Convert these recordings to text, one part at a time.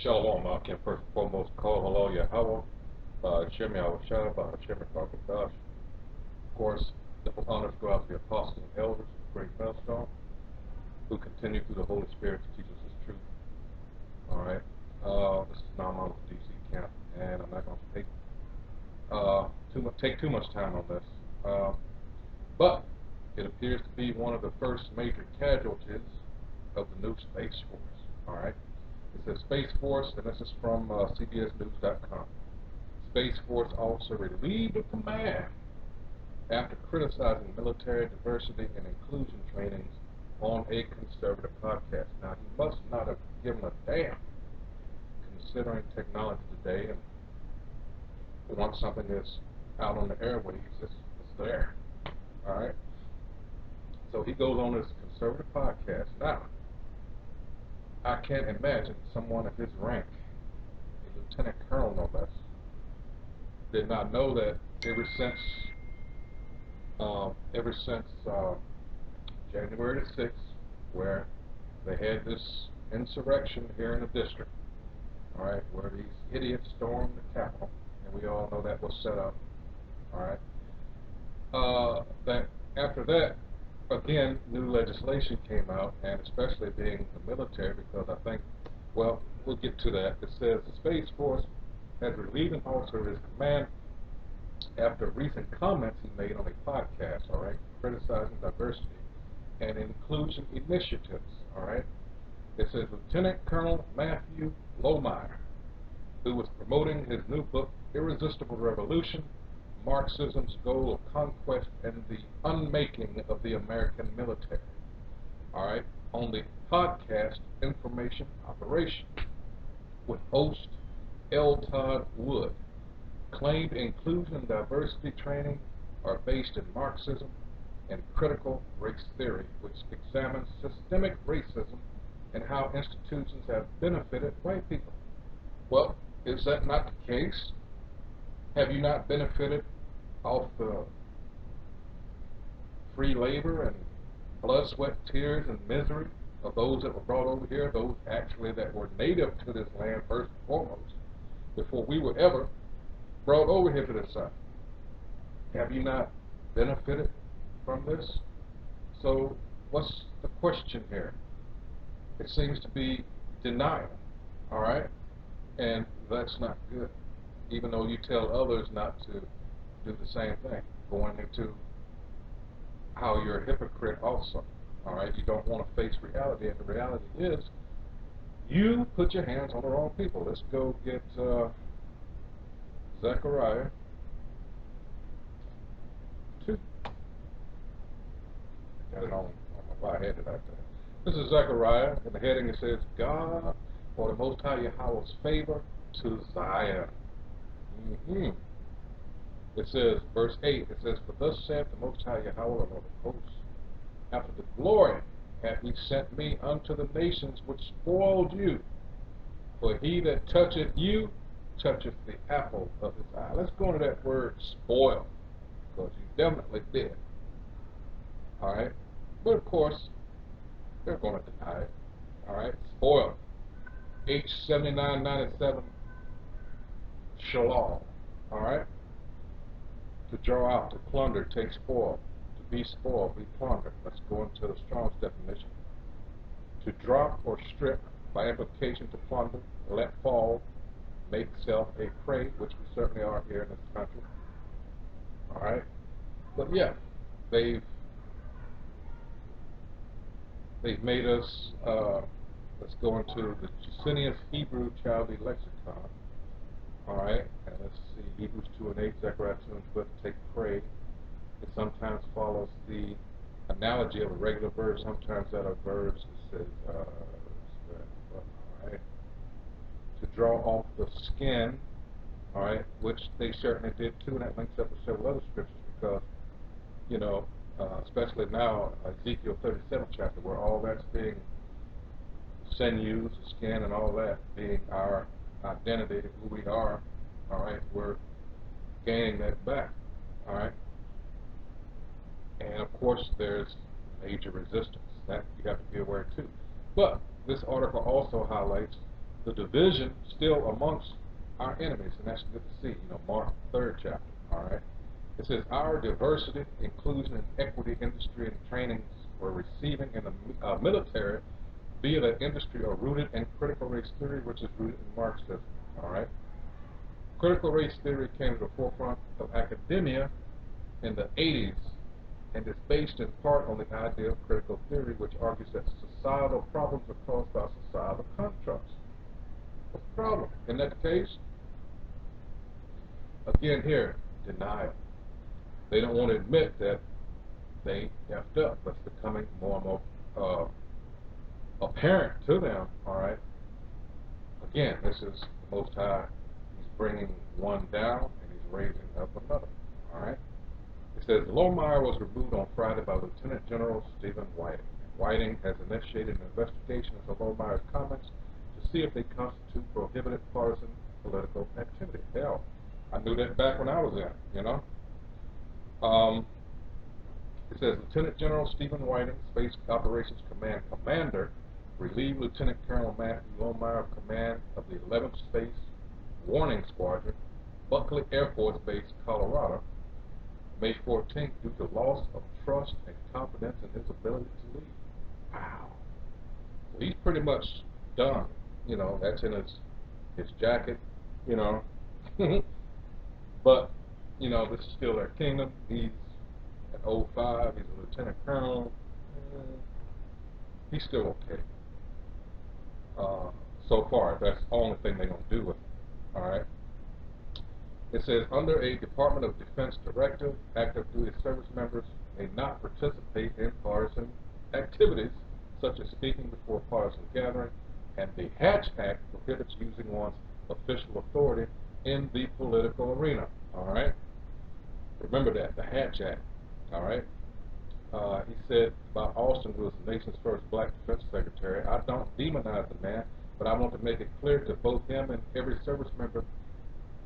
Shalom, Akim. First and foremost, call hello Yahweh, Shem Yahushua, Shem Yahweh. Of course, the honors go out to the apostles and elders of the great millstone who continue through the Holy Spirit to teach us His truth. All right. This is Nama with the DC camp, and I'm not going to take too much time on this. But it appears to be one of the first major casualties of the new Space Force. All right. It says Space Force, and this is from CBSNews.com. Space Force officer relieved of command after criticizing military diversity and inclusion trainings on a conservative podcast. Now, he must not have given a damn, considering technology today, and once something is out on the airwaves, it's there. All right? So he goes on this conservative podcast. Now, I can't imagine someone of his rank, a lieutenant colonel no less, did not know that ever since January the 6th, where they had this insurrection here in the district, all right, where these idiots stormed the Capitol, and we all know that was set up, all right, that after that, again, new legislation came out, and especially being the military, because I think, well, we'll get to that. It says the Space Force has relieved an officer of his command after recent comments he made on a podcast, all right, criticizing diversity and inclusion initiatives, all right. It says Lieutenant Colonel Matthew Lohmeyer, who was promoting his new book, Irresistible Revolution, Marxism's Goal of Conquest and the Unmaking of the American Military, all right, on the podcast Information Operation with host L. Todd Wood, claimed inclusion and diversity training are based in Marxism and critical race theory, which examines systemic racism and how institutions have benefited white people. Well, is that not the case? Have you not benefited off the free labor and blood, sweat, tears, and misery of those that were brought over here, those actually that were native to this land first and foremost, before we were ever brought over here to this side? Have you not benefited from this? So what's the question here? It seems to be denial, all right? And that's not good, even though you tell others not to do the same thing, going into how you're a hypocrite also, all right? You don't want to face reality, and the reality is you put your hands on the wrong people. Let's go get Zechariah 2. I got it on my headed out there. This is Zechariah. In the heading it says, God, for the Most High Yahweh's favor to Zion. It says, verse 8, it says, for thus saith the Most High Yahweh, Lord of hosts, after the glory hath he sent me unto the nations which spoiled you. For he that toucheth you toucheth the apple of his eye. Let's go into that word spoil, because you definitely did. All right? But of course, they're going to deny it. All right? Spoil. H7997 Shalom. All right? To draw out, to plunder, take spoil. To be spoiled, be plundered. Let's go into the Strong's definition. To drop or strip, by implication to plunder, let fall, make self a prey, which we certainly are here in this country. All right? But yeah, they've made us, let's go into the Jacinius Hebrew Chaldee Lexicon. All right, and let's see, Hebrews 2 and 8, Zechariah 2 and 12, take prey. It sometimes follows the analogy of a regular verb. Sometimes that are verbs that says, all right, to draw off the skin, all right, which they certainly did too, and that links up with several other scriptures because, you know, especially now, Ezekiel 37 chapter, where all that's being sinews, the skin, and all that being our identity, who we are, all right, we're gaining that back, all right. And of course, there's major resistance that you have to be aware too. But this article also highlights the division still amongst our enemies, and that's good to see. Mark 3rd chapter. All right. It says our diversity, inclusion, and equity industry and trainings we're receiving in the military via the industry are rooted in critical race theory, which is rooted in Marxism. All right. Critical race theory came to the forefront of academia in the 80s and is based in part on the idea of critical theory, which argues that societal problems are caused by societal constructs. What's the problem? In that case, again here, denial. They don't want to admit that they effed up, but it's becoming more and more apparent to them, all right? Again, this is the Most High. He's bringing one down, and he's raising up another, all right? It says, Lohmeyer was removed on Friday by Lieutenant General Stephen Whiting. Whiting has initiated an investigation into Lohmeyer's comments to see if they constitute prohibited partisan political activity. Hell, I knew that back when I was in, It says, Lieutenant General Stephen Whiting, Space Operations Command Commander, relieved Lieutenant Colonel Matthew Lohmeyer of command of the 11th Space Warning Squadron, Buckley Air Force Base, Colorado, May 14th, due to loss of trust and confidence in his ability to lead. Wow. So he's pretty much done. That's in his jacket, But, this is still their kingdom. He's at 05, he's a lieutenant colonel. He's still okay. So far, that's the only thing they're going to do with him. All right? It says, under a Department of Defense directive, active duty service members may not participate in partisan activities, such as speaking before a partisan gathering, and the Hatch Act prohibits using one's official authority in the political arena. All right? Remember that, the Hatch Act. All right? He said about Austin, who was the nation's first black defense secretary, I don't demonize the man, but I want to make it clear to both him and every service member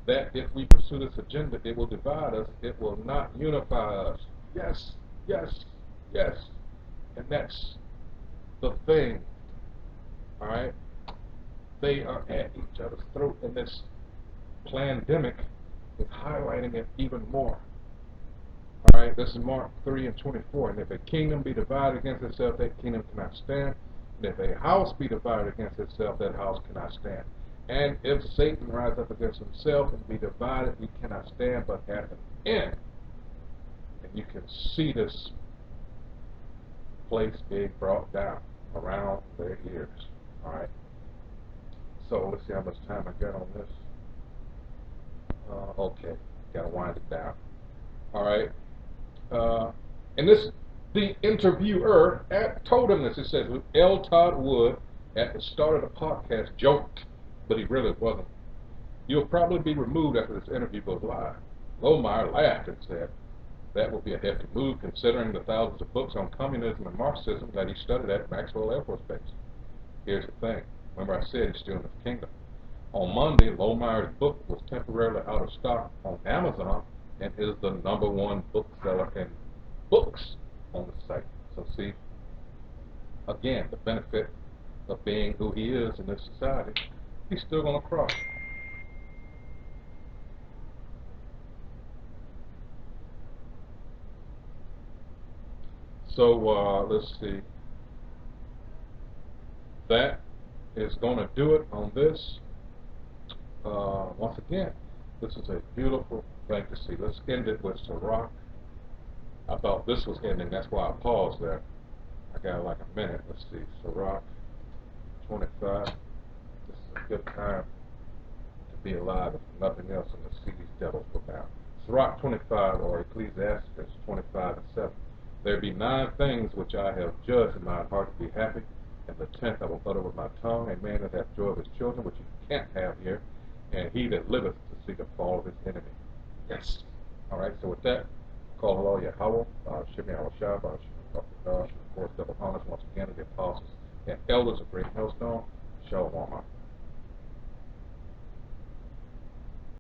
that if we pursue this agenda, it will divide us, it will not unify us. Yes, yes, yes. And that's the thing. All right? They are at each other's throat, and this pandemic is highlighting it even more. All right, this is Mark 3:24. And if a kingdom be divided against itself, that kingdom cannot stand. And if a house be divided against itself, that house cannot stand. And if Satan rise up against himself and be divided, he cannot stand, but at an end. And you can see this place being brought down around their ears. All right. So let's see how much time I got on this. Okay, got to wind it down. All right. And the interviewer told him this. It says, L. Todd Wood at the start of the podcast joked, but he really wasn't. You'll probably be removed after this interview goes live. Lohmeyer laughed and said, that would be a hefty move considering the thousands of books on communism and Marxism that he studied at Maxwell Air Force Base. Here's the thing. Remember I said he's still in his kingdom. On Monday, Lohmeyer's book was temporarily out of stock on Amazon and is the #1 bookseller in books on the site. So see, again, the benefit of being who he is in this society, he's still going to cross. So let's see. That is going to do it on this. Once again, this is a beautiful thing to see. Let's end it with Sirach. I thought this was ending, that's why I paused there. I got like a minute. Let's see. Sirach 25. This is a good time to be alive, if nothing else, and to see these devils go down. Sirach 25, or Ecclesiastes 25:7. There be 9 things which I have judged in my heart to be happy, and the 10th I will utter with my tongue. A man that hath joy of his children, which you can't have here, and he that liveth to see the fall of his enemy. Yes. All right, so with that, call Allah Yahweh, Shemi Al-Shah, and of course, double honors once again to the apostles and elders of Great Millstone. Shalom.